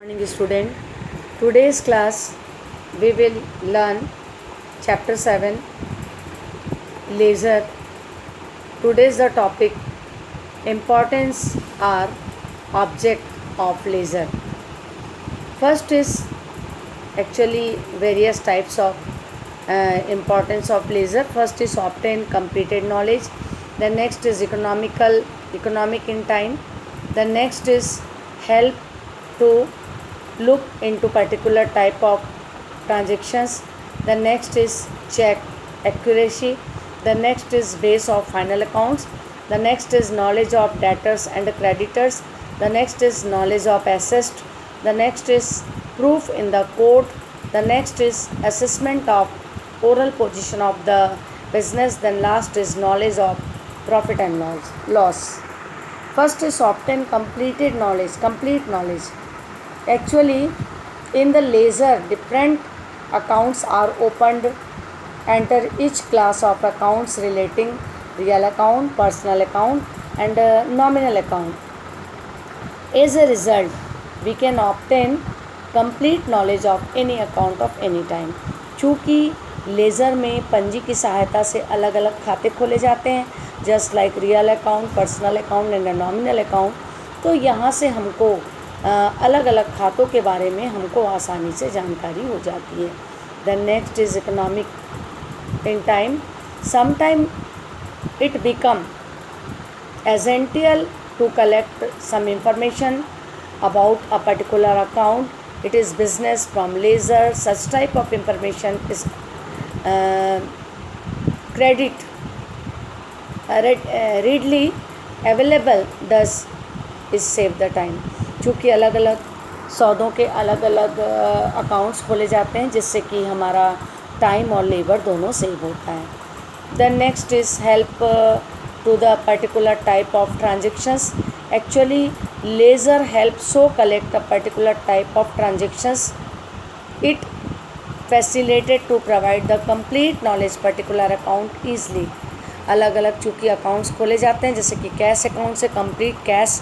Morning student. Today's class we will learn chapter 7 laser. Today's the topic importance are object of laser. First is actually various types of importance of laser. First is obtain completed knowledge. The next is economic in time. The next is help to look into particular type of transactions. The next is check accuracy. The next is base of final accounts. The next is knowledge of debtors and creditors. The next is knowledge of assessed. The next is proof in the court. The next is assessment of oral position of the business. Then last is knowledge of profit and loss. First is obtain complete knowledge. Actually, in the laser, different accounts are opened. Enter each class of accounts relating real account, personal account, and nominal account. As a result, we can obtain complete knowledge of any account of any time. चूँकि laser में पंजी की सहायता से अलग अलग खाते खोले जाते हैं, just like real account, personal account and nominal account, तो यहाँ से हमको अलग अलग खातों के बारे में हमको आसानी से जानकारी हो जाती है. The next is economic in time. Some time it become essential to collect some information about a particular account. It is business from laser. Such type of information is readily available. Thus is save the time. चूँकि अलग अलग सौदों के अलग अलग accounts खोले जाते हैं, जिससे कि हमारा टाइम और लेबर दोनों सेव होता है. The next is help to the particular type of transactions. Actually, laser helps so collect a particular type of transactions. It facilitated to provide the complete knowledge particular account easily. अलग अलग चूँकि accounts खोले जाते हैं, जैसे कि cash account से complete cash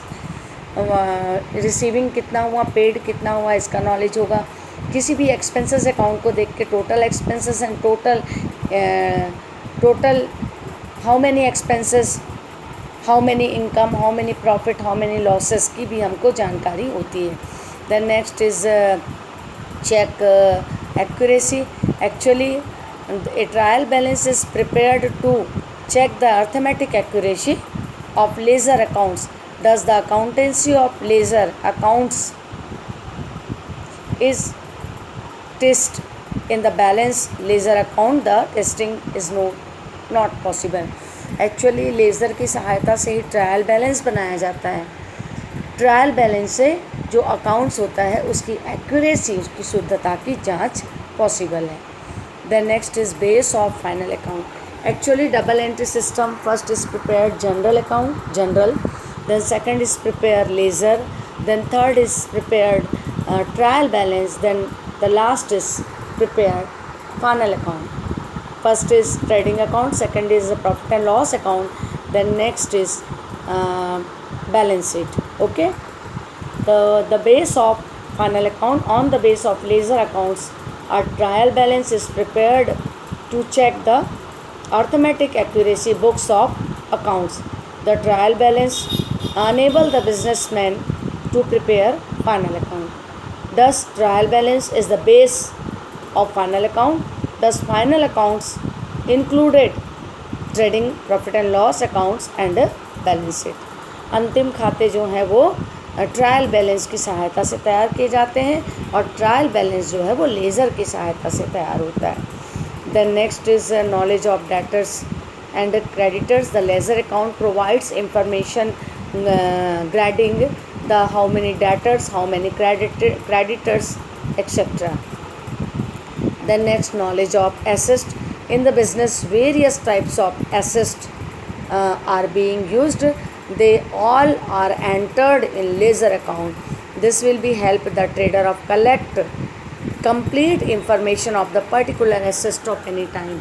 receiving कितना हुआ, पेड कितना हुआ, इसका नॉलेज होगा. किसी भी एक्सपेंसेस अकाउंट को देख के total expenses and total how many expenses, how many income, how many profit, how many losses की भी हमको जानकारी होती है. The next is check accuracy. Actually a trial balance is prepared to check the arithmetic accuracy of laser accounts. Thus, the accountancy of laser accounts is test in the balance laser account. The testing is not possible. Actually, laser की सहायता से ही trial balance बनाया जाता है. Trial balance से जो accounts होता है उसकी एक्यूरेसी, उसकी शुद्धता की जांच पॉसिबल है. The next is base of final account. Actually, double entry system. First is prepared general account, then second is prepared laser, then third is prepared trial balance, then the last is prepared final account. First is trading account, second is the profit and loss account, then next is balance sheet. Okay, the base of final account. On the base of laser accounts, a trial balance is prepared to check the arithmetic accuracy books of accounts. The trial balance enable the businessman to prepare final account. Thus, trial balance is the base of final account. Thus, final accounts included trading, profit and loss accounts and balance sheet. अंतिम खाते जो हैं वो trial balance की सहायता से तैयार किए जाते हैं, और ट्रायल बैलेंस जो है वो लेज़र की सहायता से तैयार होता है. Then next is knowledge of debtors and creditors. The ledger account provides information grading the how many debtors, how many creditors, etc. Then next, knowledge of assets. In the business, various types of assets are being used. They all are entered in ledger account. This will be help the trader of collect complete information of the particular asset of any time.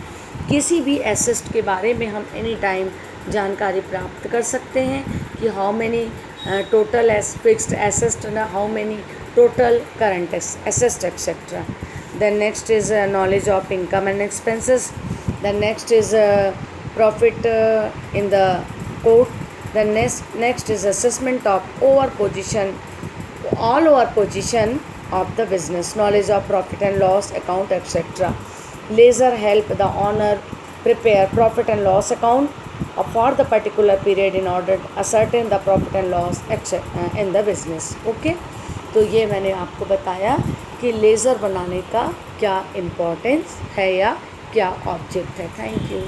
किसी भी asset के बारे में हम any time जानकारी प्राप्त कर सकते हैं कि how many total as fixed assets and how many total current assets, etc. Then next is knowledge of income and expenses. Then next is profit in the quote. Then next is assessment of over position, all over position of the business, knowledge of profit and loss account, etc. Laser help the owner prepare profit and loss account for the particular period in order to ascertain the profit and loss in the business. Okay, तो ये मैंने आपको बताया कि laser बनाने का क्या importance है या क्या ऑब्जेक्ट है. Thank you.